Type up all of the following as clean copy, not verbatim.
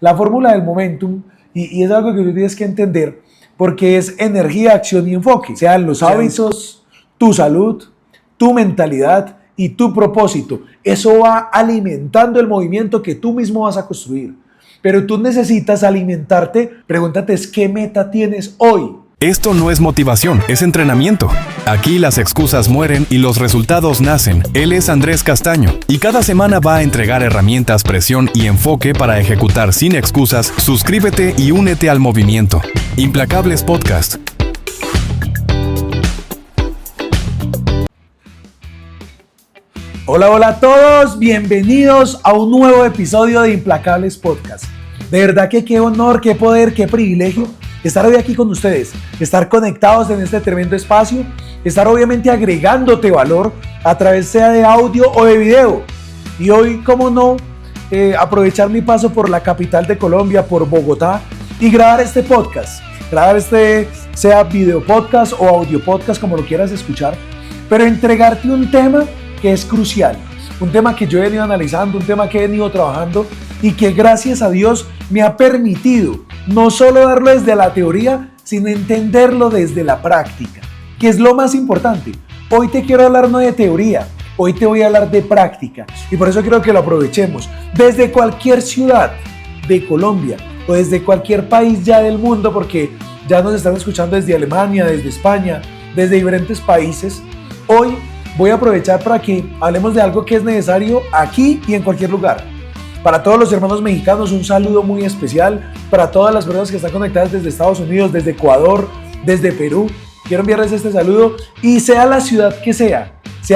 la fórmula del momentum, y es algo que tú tienes que entender, porque es energía, acción y enfoque. Sean los hábitos, tu salud, tu mentalidad y tu propósito. Eso va alimentando el movimiento que tú mismo vas a construir. Pero tú necesitas alimentarte. Pregúntate, ¿qué meta tienes hoy? Esto no es motivación, es entrenamiento. Aquí las excusas mueren y los resultados nacen. Él es Andrés Castaño y cada semana va a entregar herramientas, presión y enfoque para ejecutar sin excusas. Suscríbete y únete al movimiento. Implacables Podcast. Hola, hola a todos, bienvenidos a un nuevo episodio de Implacables Podcast. De verdad que qué honor, qué poder, qué privilegio estar hoy aquí con ustedes, estar conectados en este tremendo espacio, estar obviamente agregándote valor a través sea de audio o de video. Y hoy, cómo no, aprovechar mi paso por la capital de Colombia, por Bogotá, y grabar este podcast, sea video podcast o audio podcast, como lo quieras escuchar, pero entregarte un tema que es crucial, un tema que yo he venido analizando, un tema que he venido trabajando y que gracias a Dios me ha permitido no solo darlo desde la teoría, sino entenderlo desde la práctica, que es lo más importante. Hoy te quiero hablar no de teoría, hoy te voy a hablar de práctica y por eso quiero que lo aprovechemos desde cualquier ciudad de Colombia o desde cualquier país ya del mundo, porque ya nos están escuchando desde Alemania, desde España, desde diferentes países. Hoy voy a aprovechar para que hablemos de algo que es necesario aquí y en cualquier lugar. Para todos los hermanos mexicanos, un saludo muy especial. Para todas las personas que están conectadas desde Estados Unidos, desde Ecuador, desde Perú, quiero enviarles este saludo. Y sea la ciudad que sea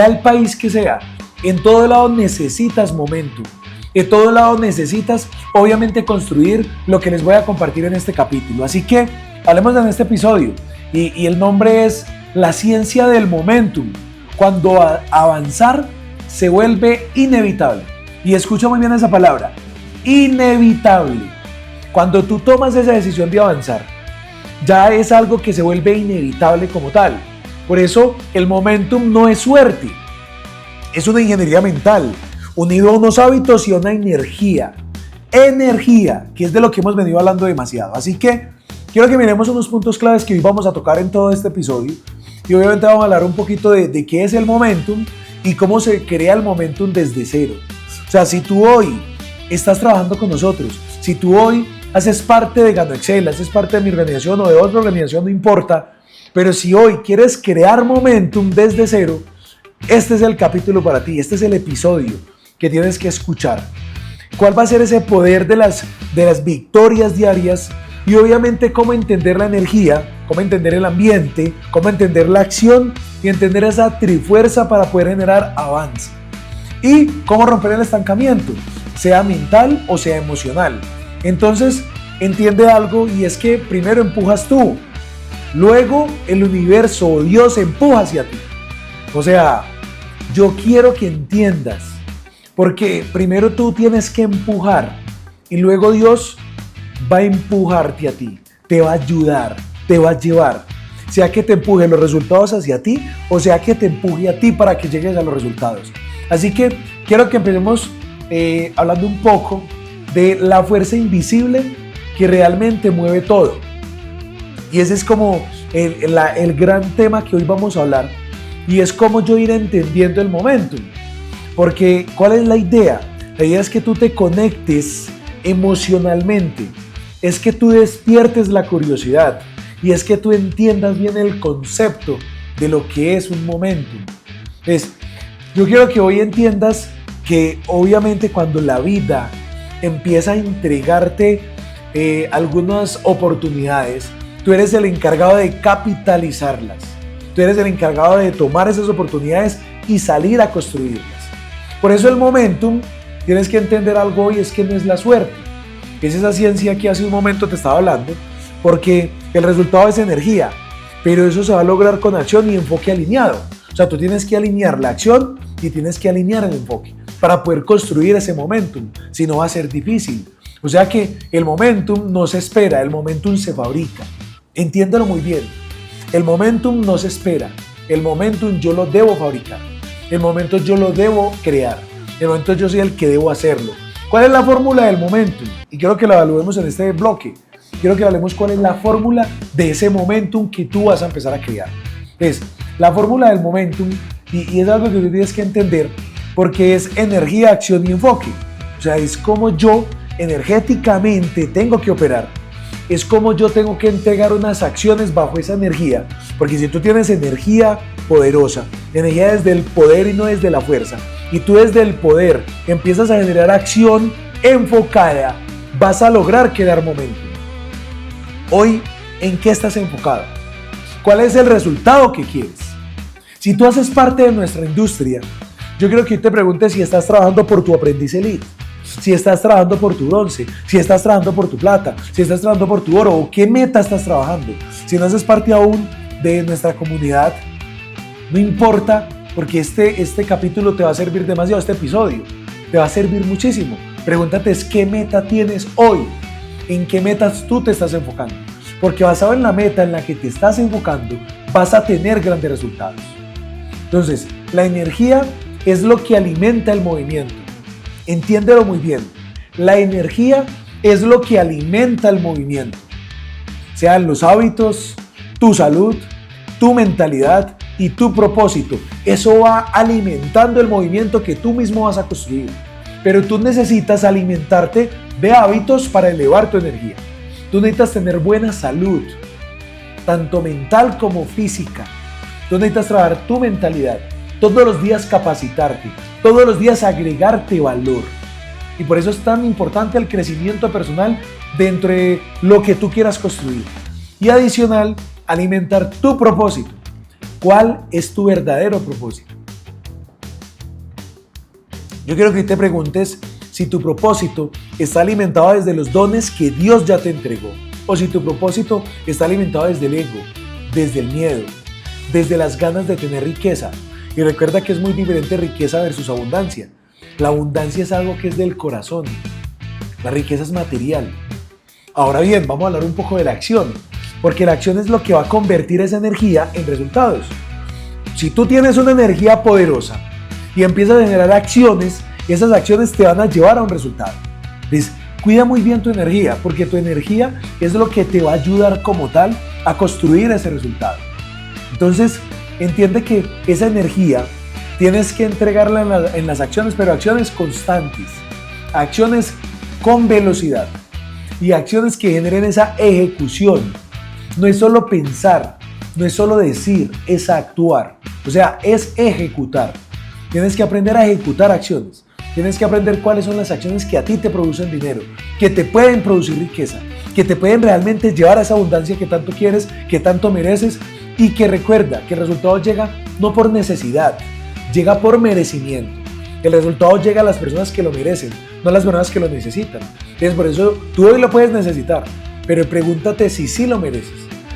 el país que sea, en todo lado necesitas momentum. En todo lado necesitas, obviamente, construir lo que les voy a compartir en este capítulo. Así que hablemos en este episodio. Y el nombre es La ciencia del momentum. Cuando avanzar se vuelve inevitable. Y escucha muy bien esa palabra, inevitable. Cuando tú tomas esa decisión de avanzar, ya es algo que se vuelve inevitable como tal. Por eso el momentum no es suerte, es una ingeniería mental, unido a unos hábitos y a una energía, que es de lo que hemos venido hablando demasiado. Así que quiero que miremos unos puntos claves que hoy vamos a tocar en todo este episodio. Y obviamente vamos a hablar un poquito de qué es el momentum y cómo se crea el momentum desde cero. O sea, si tú hoy estás trabajando con nosotros, si tú hoy haces parte de Gano Excel, haces parte de mi organización o de otra organización, no importa, pero si hoy quieres crear momentum desde cero, este es el capítulo para ti, este es el episodio que tienes que escuchar. ¿Cuál va a ser ese poder de las victorias diarias? Y obviamente cómo entender la energía, cómo entender el ambiente, cómo entender la acción y entender esa trifuerza para poder generar avance. Y cómo romper el estancamiento, sea mental o sea emocional. Entonces, entiende algo, y es que primero empujas tú, luego el universo o Dios empuja hacia ti. O sea, yo quiero que entiendas, porque primero tú tienes que empujar y luego Dios va a empujarte a ti, te va a ayudar, te va a llevar, sea que te empuje los resultados hacia ti o sea que te empuje a ti para que llegues a los resultados. Así que quiero que empecemos hablando un poco de la fuerza invisible que realmente mueve todo. Y ese es como el gran tema que hoy vamos a hablar, y es cómo yo ir entendiendo el momentum. Porque ¿cuál es la idea? La idea es que tú te conectes emocionalmente, es que tú despiertes la curiosidad y es que tú entiendas bien el concepto de lo que es un momentum. Yo quiero que hoy entiendas que obviamente cuando la vida empieza a entregarte algunas oportunidades, tú eres el encargado de capitalizarlas. Tú eres el encargado de tomar esas oportunidades y salir a construirlas. Por eso el momentum, tienes que entender algo, y es que no es la suerte. Es esa ciencia que hace un momento te estaba hablando, porque el resultado es energía, pero eso se va a lograr con acción y enfoque alineado. O sea, tú tienes que alinear la acción y tienes que alinear el enfoque para poder construir ese momentum, si no va a ser difícil. O sea que el momentum no se espera, el momentum se fabrica. Entiéndelo muy bien. El momentum no se espera, el momentum yo lo debo fabricar, el momentum yo lo debo crear, el momentum yo soy el que debo hacerlo. ¿Cuál es la fórmula del momentum? Y quiero que la evaluemos en este bloque. Quiero que hablemos cuál es la fórmula de ese momentum que tú vas a empezar a crear. Es la fórmula del momentum y es algo que tú tienes que entender porque es energía, acción y enfoque. O sea, es como yo energéticamente tengo que operar. Es como yo tengo que entregar unas acciones bajo esa energía. Porque si tú tienes energía poderosa, energía desde el poder y no desde la fuerza, y tú desde el poder empiezas a generar acción enfocada, vas a lograr crear momentum. Hoy, ¿en qué estás enfocado? ¿Cuál es el resultado que quieres? Si tú haces parte de nuestra industria, yo quiero que te preguntes si estás trabajando por tu aprendiz elite, si estás trabajando por tu bronce, si estás trabajando por tu plata, si estás trabajando por tu oro o qué meta estás trabajando. Si no haces parte aún de nuestra comunidad, no importa, porque este capítulo te va a servir demasiado, este episodio te va a servir muchísimo. Pregúntate qué meta tienes hoy, en qué metas tú te estás enfocando, porque basado en la meta en la que te estás enfocando vas a tener grandes resultados. Entonces, la energía es lo que alimenta el movimiento. Entiéndelo muy bien. La energía es lo que alimenta el movimiento. Sean los hábitos, tu salud, tu mentalidad y tu propósito. Eso va alimentando el movimiento que tú mismo vas a construir. Pero tú necesitas alimentarte de hábitos para elevar tu energía. Tú necesitas tener buena salud, tanto mental como física. Tú necesitas trabajar tu mentalidad, todos los días capacitarte, todos los días agregarte valor. Y por eso es tan importante el crecimiento personal dentro de lo que tú quieras construir. Y adicional, alimentar tu propósito. ¿Cuál es tu verdadero propósito? Yo quiero que te preguntes si tu propósito está alimentado desde los dones que Dios ya te entregó, o si tu propósito está alimentado desde el ego, desde el miedo, desde las ganas de tener riqueza. Y recuerda que es muy diferente riqueza versus abundancia. La abundancia es algo que es del corazón. La riqueza es material. Ahora bien, vamos a hablar un poco de la acción, porque la acción es lo que va a convertir esa energía en resultados. Si tú tienes una energía poderosa y empiezas a generar acciones, esas acciones te van a llevar a un resultado. Entonces, cuida muy bien tu energía, porque tu energía es lo que te va a ayudar como tal a construir ese resultado. Entonces, entiende que esa energía tienes que entregarla en las acciones, pero acciones constantes, acciones con velocidad y acciones que generen esa ejecución. No es solo pensar, no es solo decir, es actuar. O sea, es ejecutar. Tienes que aprender a ejecutar acciones. Tienes que aprender cuáles son las acciones que a ti te producen dinero, que te pueden producir riqueza, que te pueden realmente llevar a esa abundancia que tanto quieres, que tanto mereces, y que recuerda que el resultado llega no por necesidad, llega por merecimiento. El resultado llega a las personas que lo merecen, no a las personas que lo necesitan. Entonces, por eso tú hoy lo puedes necesitar, pero pregúntate si sí lo mereces,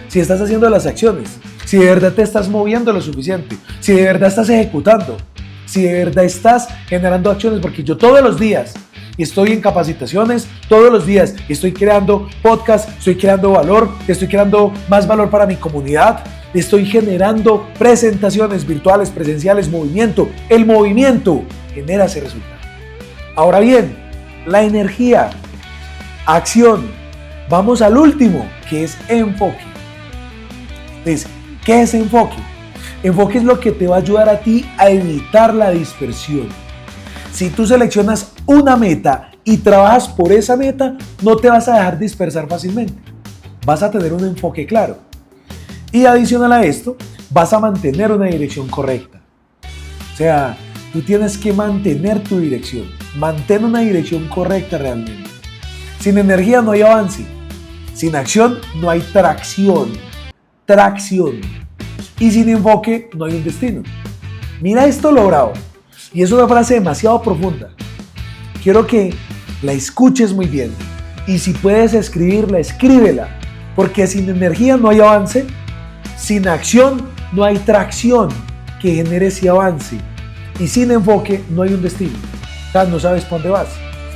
si estás haciendo las acciones, si de verdad te estás moviendo lo suficiente, si de verdad estás ejecutando, si de verdad estás generando acciones, porque yo todos los días estoy en capacitaciones, todos los días estoy creando podcasts, estoy creando valor, estoy creando más valor para mi comunidad, estoy generando presentaciones virtuales, presenciales, movimiento. El movimiento genera ese resultado. Ahora bien, la energía, acción. Vamos al último, que es enfoque. Entonces, ¿qué es enfoque? Enfoque es lo que te va a ayudar a ti a evitar la dispersión. Si tú seleccionas una meta y trabajas por esa meta, no te vas a dejar dispersar fácilmente. Vas a tener un enfoque claro. Y adicional a esto, vas a mantener una dirección correcta. O sea, tú tienes que mantener tu dirección. Mantén una dirección correcta realmente. Sin energía no hay avance. Sin acción no hay tracción. Tracción. Y sin enfoque no hay un destino. Mira esto lo bravo. Y es una frase demasiado profunda. Quiero que la escuches muy bien. Y si puedes escribirla, escríbela. Porque sin energía no hay avance. Sin acción no hay tracción que genere ese avance. Y sin enfoque no hay un destino. O sea, no sabes por dónde vas.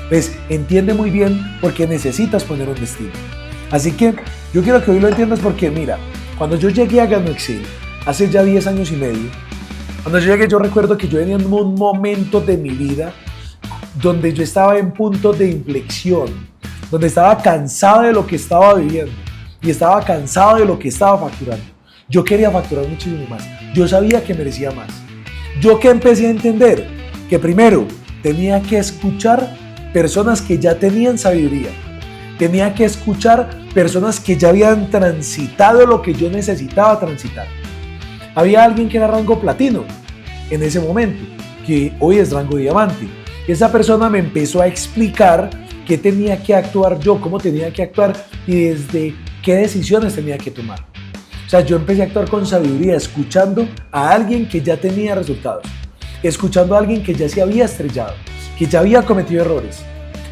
Pues entiende muy bien porque necesitas poner un destino. Así que yo quiero que hoy lo entiendas porque mira, cuando yo llegué a Gano Excel, hace ya 10 años y medio, cuando yo llegué yo recuerdo que yo venía en un momento de mi vida donde yo estaba en punto de inflexión, donde estaba cansado de lo que estaba viviendo y estaba cansado de lo que estaba facturando. Yo quería facturar muchísimo más. Yo sabía que merecía más. Yo que empecé a entender que primero tenía que escuchar personas que ya tenían sabiduría. Tenía que escuchar personas que ya habían transitado lo que yo necesitaba transitar. Había alguien que era rango platino en ese momento, que hoy es rango diamante. Esa persona me empezó a explicar qué tenía que actuar yo, cómo tenía que actuar y desde qué decisiones tenía que tomar. O sea, yo empecé a actuar con sabiduría, escuchando a alguien que ya tenía resultados, escuchando a alguien que ya se había estrellado, que ya había cometido errores,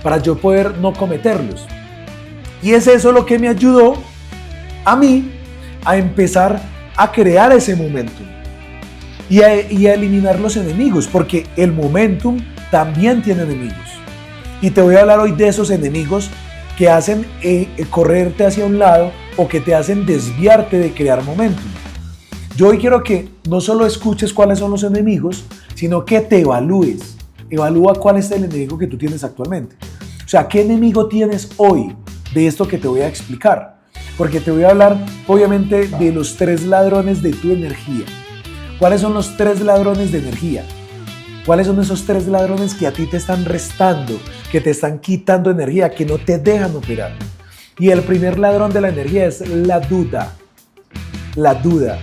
para yo poder no cometerlos. Y es eso lo que me ayudó a mí a empezar a crear ese momentum y a eliminar los enemigos, porque el momentum también tiene enemigos. Y te voy a hablar hoy de esos enemigos que hacen correrte hacia un lado o que te hacen desviarte de crear momentum. Yo hoy quiero que no solo escuches cuáles son los enemigos, sino que te evalúes. Evalúa cuál es el enemigo que tú tienes actualmente. O sea, ¿qué enemigo tienes hoy de esto que te voy a explicar? Porque te voy a hablar, obviamente, de los 3 ladrones de tu energía. ¿Cuáles son los 3 ladrones de energía? ¿Cuáles son esos 3 ladrones que a ti te están restando, que te están quitando energía, que no te dejan operar? Y el primer ladrón de la energía es la duda. La duda.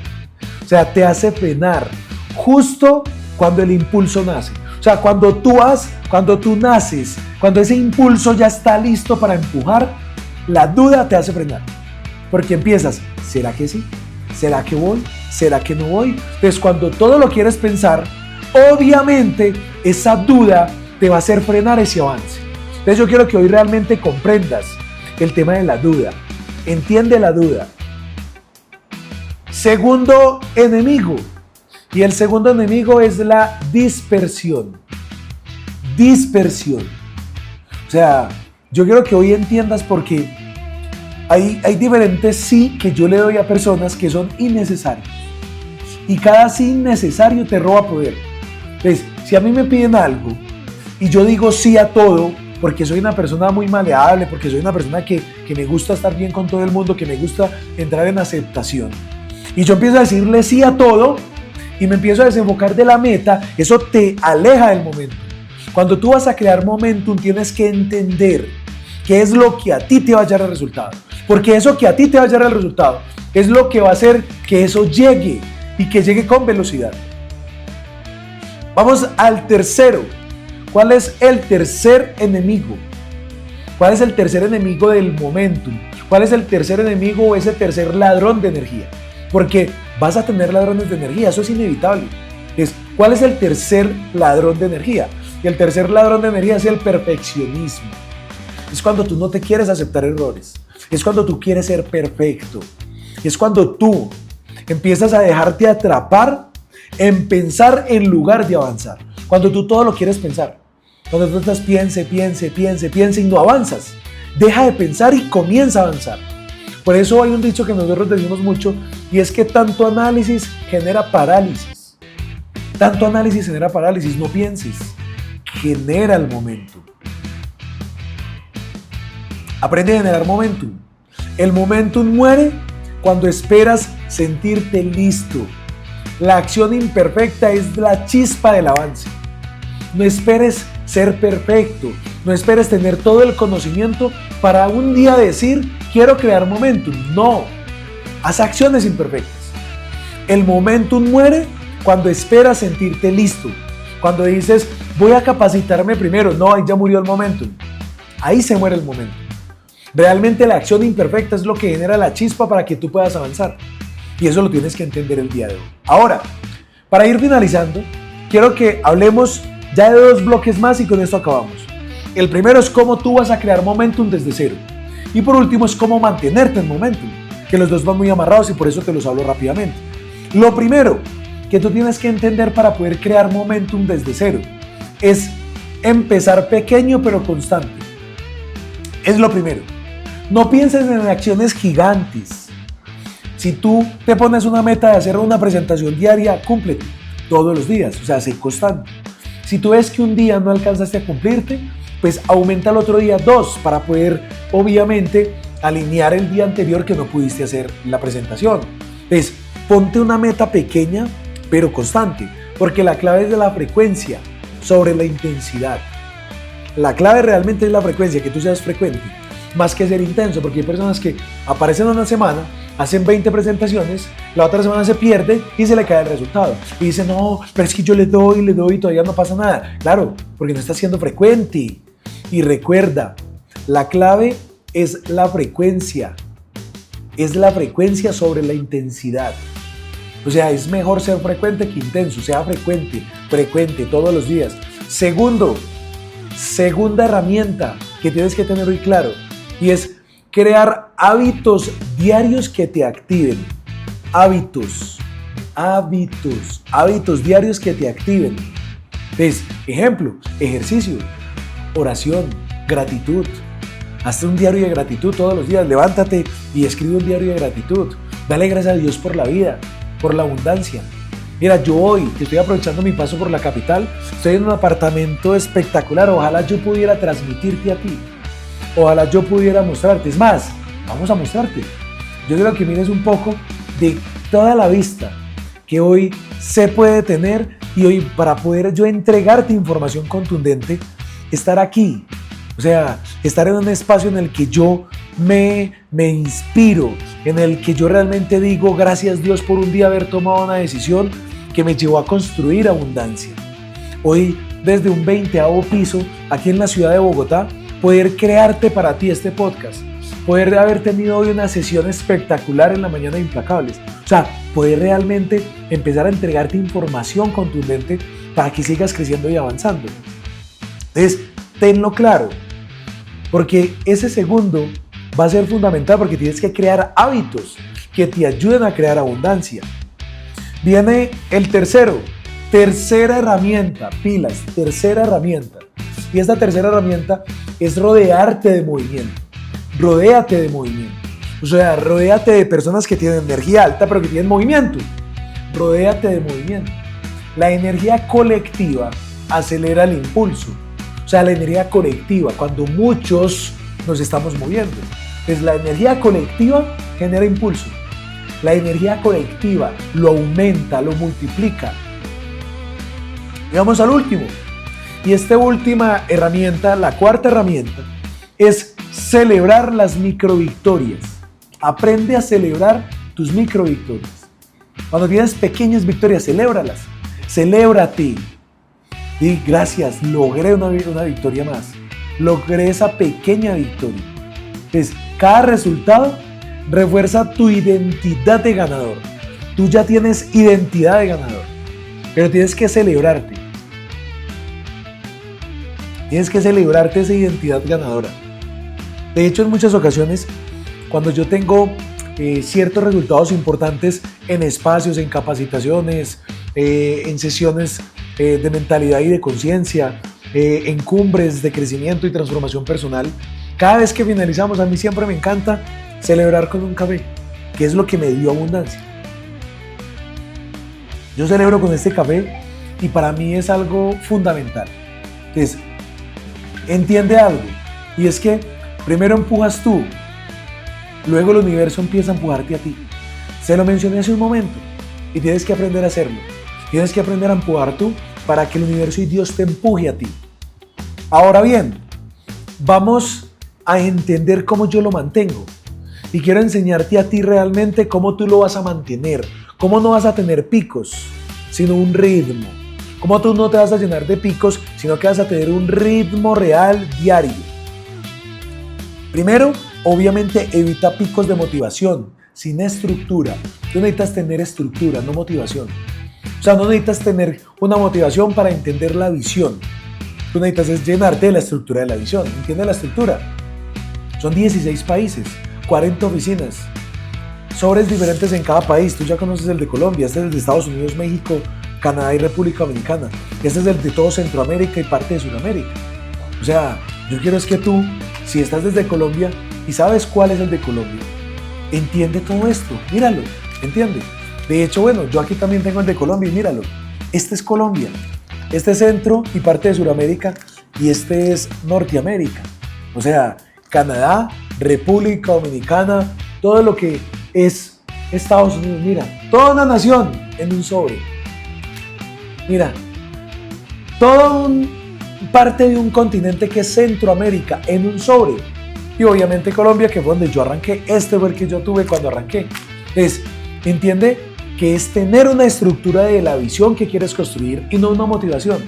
O sea, te hace frenar justo cuando el impulso nace. O sea, cuando tú naces, cuando ese impulso ya está listo para empujar, la duda te hace frenar. Porque empiezas, ¿será que sí? ¿Será que voy? ¿Será que no voy? Entonces, cuando todo lo quieres pensar, obviamente esa duda te va a hacer frenar ese avance. Entonces, yo quiero que hoy realmente comprendas el tema de la duda. Entiende la duda. Segundo enemigo. Y el segundo enemigo es la dispersión. Dispersión. O sea, yo quiero que hoy entiendas porque hay diferentes sí que yo le doy a personas que son innecesarios. Y cada sí innecesario te roba poder. Entonces, si a mí me piden algo y yo digo sí a todo, porque soy una persona muy maleable, porque soy una persona que me gusta estar bien con todo el mundo, que me gusta entrar en aceptación, y yo empiezo a decirle sí a todo y me empiezo a desenfocar de la meta, eso te aleja del momento. Cuando tú vas a crear momentum, tienes que entender qué es lo que a ti te va a llevar el resultado, porque eso que a ti te va a llevar el resultado es lo que va a hacer que eso llegue y que llegue con velocidad. Vamos al tercero. ¿Cuál es el tercer enemigo? ¿Cuál es el tercer enemigo del momentum? ¿Cuál es el tercer enemigo o ese tercer ladrón de energía? Porque vas a tener ladrones de energía, eso es inevitable. ¿Cuál es el tercer ladrón de energía? Y el tercer ladrón de energía es el perfeccionismo. Es cuando tú no te quieres aceptar errores. Es cuando tú quieres ser perfecto. Es cuando tú empiezas a dejarte atrapar en pensar en lugar de avanzar. Cuando tú todo lo quieres pensar. Cuando tú estás piense y no avanzas. Deja de pensar y comienza a avanzar. Por eso hay un dicho que nosotros decimos mucho y es que tanto análisis genera parálisis. Tanto análisis genera parálisis. No pienses. Genera el momentum. Aprende a generar momentum. El momentum muere cuando esperas sentirte listo. La acción imperfecta es la chispa del avance. No esperes ser perfecto, no esperes tener todo el conocimiento para un día decir quiero crear momentum. No, haz acciones imperfectas. El momentum muere cuando esperas sentirte listo, cuando dices voy a capacitarme primero. No, ahí ya murió el momentum, ahí se muere el momentum. Realmente la acción imperfecta es lo que genera la chispa para que tú puedas avanzar. Y eso lo tienes que entender el día de hoy. Ahora, para ir finalizando, quiero que hablemos ya de 2 bloques más y con esto acabamos. El primero es cómo tú vas a crear momentum desde cero. Y por último es cómo mantenerte en momentum, que los dos van muy amarrados y por eso te los hablo rápidamente. Lo primero que tú tienes que entender para poder crear momentum desde cero es empezar pequeño pero constante. Es lo primero. No pienses en acciones gigantes. Si tú te pones una meta de hacer una presentación diaria, cúmplete todos los días, o sea, sé constante. Si tú ves que un día no alcanzaste a cumplirte, pues aumenta el otro día 2 para poder, obviamente, alinear el día anterior que no pudiste hacer la presentación. Entonces, ponte una meta pequeña, pero constante, porque la clave es de la frecuencia sobre la intensidad. La clave realmente es la frecuencia, que tú seas frecuente, más que ser intenso, porque hay personas que aparecen una semana, hacen 20 presentaciones, la otra semana se pierde y se le cae el resultado. Y dice, no, pero es que yo le doy y todavía no pasa nada. Claro, porque no está siendo frecuente. Y recuerda, la clave es la frecuencia. Es la frecuencia sobre la intensidad. O sea, es mejor ser frecuente que intenso. Sea frecuente todos los días. Segunda herramienta que tienes que tener muy claro, y es crear hábitos diarios que te activen. Hábitos diarios que te activen. Entonces, ejemplo, ejercicio, oración, gratitud. Hazte un diario de gratitud todos los días. Levántate y escribe un diario de gratitud. Dale gracias a Dios por la vida, por la abundancia. Mira, yo hoy que estoy aprovechando mi paso por la capital, estoy en un apartamento espectacular. Ojalá yo pudiera transmitirte a ti. Ojalá yo pudiera mostrarte. Es más, vamos a mostrarte. Yo quiero que mires un poco de toda la vista que hoy se puede tener, y hoy, para poder yo entregarte información contundente, estar aquí. O sea, estar en un espacio en el que yo me inspiro, en el que yo realmente digo gracias Dios por un día haber tomado una decisión que me llevó a construir abundancia. Hoy, desde un 20º piso, aquí en la ciudad de Bogotá, poder crearte para ti este podcast, poder haber tenido hoy una sesión espectacular en la mañana de Implacables, o sea, poder realmente empezar a entregarte información contundente para que sigas creciendo y avanzando. Entonces, tenlo claro, porque ese segundo va a ser fundamental, porque tienes que crear hábitos que te ayuden a crear abundancia. Viene el tercera herramienta, pilas, tercera herramienta. Y esta tercera herramienta es rodearte de movimiento. Rodéate de movimiento. O sea, rodéate de personas que tienen energía alta pero que tienen movimiento. Rodéate de movimiento. La energía colectiva acelera el impulso. O sea, la energía colectiva, cuando muchos nos estamos moviendo. Pues la energía colectiva genera impulso. La energía colectiva lo aumenta, lo multiplica. Y vamos al último. Y esta última herramienta, la cuarta herramienta, es celebrar las microvictorias. Aprende a celebrar tus microvictorias. Cuando tienes pequeñas victorias, celébralas. Celébrate. Di gracias, logré una victoria más. Logré esa pequeña victoria. Entonces, cada resultado refuerza tu identidad de ganador. Tú ya tienes identidad de ganador, pero tienes que celebrarte. Tienes que celebrarte esa identidad ganadora. De hecho, en muchas ocasiones, cuando yo tengo ciertos resultados importantes en espacios, en capacitaciones, en sesiones de mentalidad y de conciencia, en cumbres de crecimiento y transformación personal, cada vez que finalizamos, a mí siempre me encanta celebrar con un café, que es lo que me dio abundancia. Yo celebro con este café y para mí es algo fundamental. Entonces, entiende algo, y es que primero empujas tú, luego el universo empieza a empujarte a ti. Se lo mencioné hace un momento y tienes que aprender a hacerlo. Tienes que aprender a empujar tú para que el universo y Dios te empuje a ti. Ahora bien, vamos a entender cómo yo lo mantengo. Y quiero enseñarte a ti realmente cómo tú lo vas a mantener. Cómo no vas a tener picos, sino un ritmo. Cómo tú no te vas a llenar de picos, sino que vas a tener un ritmo real diario. Primero, obviamente, evita picos de motivación, sin estructura. Tú necesitas tener estructura, no motivación. O sea, no necesitas tener una motivación para entender la visión. Tú necesitas llenarte de la estructura de la visión. ¿Entiendes la estructura? Son 16 países, 40 oficinas, sobres diferentes en cada país. Tú ya conoces el de Colombia, este es el de Estados Unidos, México, Canadá y República Dominicana. Este es el de todo Centroamérica y parte de Sudamérica. O sea, yo quiero es que tú, si estás desde Colombia y sabes cuál es el de Colombia, entiende todo esto, míralo, entiende. De hecho, bueno, yo aquí también tengo el de Colombia y míralo, este es Colombia. Este es Centro y parte de Sudamérica y este es Norteamérica. O sea, Canadá, República Dominicana, todo lo que es Estados Unidos. Mira, toda una nación en un sobre. Mira, toda parte de un continente que es Centroamérica en un sobre. Y obviamente Colombia, que fue donde yo arranqué. Este fue el que yo tuve cuando arranqué. Entiende que es tener una estructura de la visión que quieres construir y no una motivación.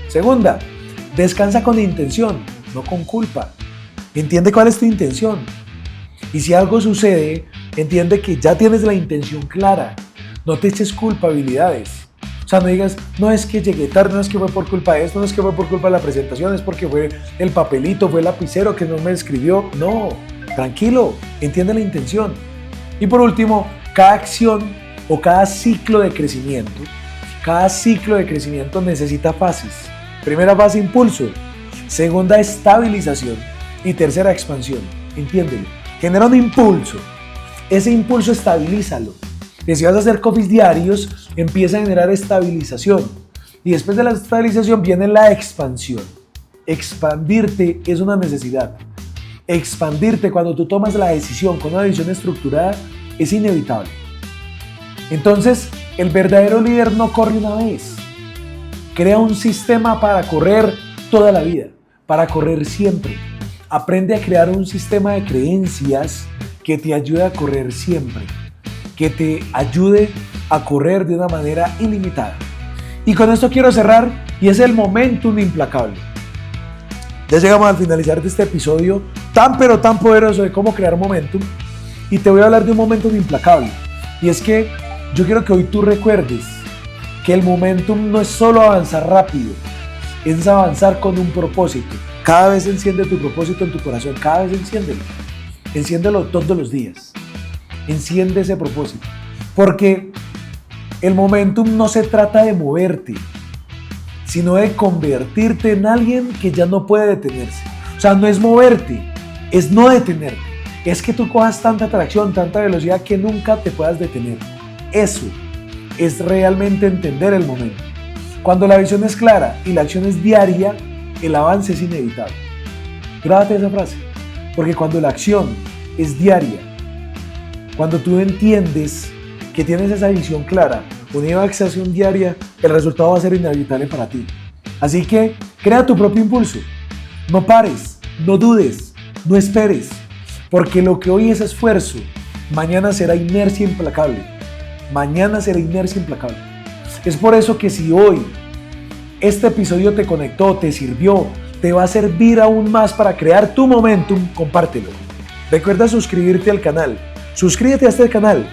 Segunda, descansa con intención, no con culpa. Entiende cuál es tu intención. Y si algo sucede, entiende que ya tienes la intención clara. No te eches culpabilidades. O sea, no digas, no es que llegué tarde, no es que fue por culpa de esto, no es que fue por culpa de la presentación, es porque fue el papelito, fue el lapicero que no me escribió. No, tranquilo, entiende la intención. Y por último, cada acción o cada ciclo de crecimiento necesita fases. Primera fase, impulso. Segunda, estabilización. Y tercera, expansión. Entiéndelo. Genera un impulso. Ese impulso estabilízalo. Que si vas a hacer copies diarios, empieza a generar estabilización. Y después de la estabilización viene la expansión. Expandirte es una necesidad. Expandirte cuando tú tomas la decisión con una visión estructurada es inevitable. Entonces, el verdadero líder no corre una vez. Crea un sistema para correr toda la vida, para correr siempre. Aprende a crear un sistema de creencias que te ayude a correr siempre, que te ayude a correr de una manera ilimitada. Y con esto quiero cerrar y es el momentum implacable. Ya llegamos al finalizar de este episodio tan pero tan poderoso de cómo crear momentum y te voy a hablar de un momentum implacable. Y es que yo quiero que hoy tú recuerdes que el momentum no es solo avanzar rápido, es avanzar con un propósito. Cada vez enciende tu propósito en tu corazón, cada vez enciéndelo todos los días. Enciende ese propósito, porque el momentum no se trata de moverte, sino de convertirte en alguien que ya no puede detenerse. O sea, no es moverte, es no detenerte. Es que tú cojas tanta atracción, tanta velocidad que nunca te puedas detener. Eso es realmente entender el momento. Cuando la visión es clara y la acción es diaria, el avance es inevitable. Grábate esa frase, porque cuando la acción es diaria, cuando tú entiendes que tienes esa visión clara, unida a esa acción diaria, el resultado va a ser inevitable para ti. Así que crea tu propio impulso. No pares, no dudes, no esperes, porque lo que hoy es esfuerzo, mañana será inercia implacable. Mañana será inercia implacable. Es por eso que si hoy este episodio te conectó, te sirvió, te va a servir aún más para crear tu momentum, compártelo. Recuerda suscribirte al canal. Suscríbete a este canal.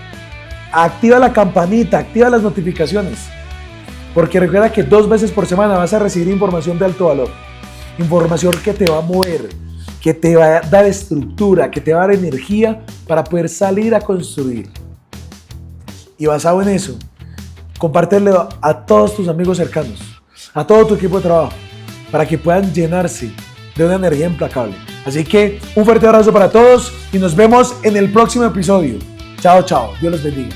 Activa la campanita, activa las notificaciones. Porque recuerda que 2 veces por semana vas a recibir información de alto valor. Información que te va a mover, que te va a dar estructura, que te va a dar energía para poder salir a construir. Y basado en eso, compártelo a todos tus amigos cercanos, a todo tu equipo de trabajo, para que puedan llenarse de una energía implacable. Así que un fuerte abrazo para todos y nos vemos en el próximo episodio. Chao, chao. Dios los bendiga.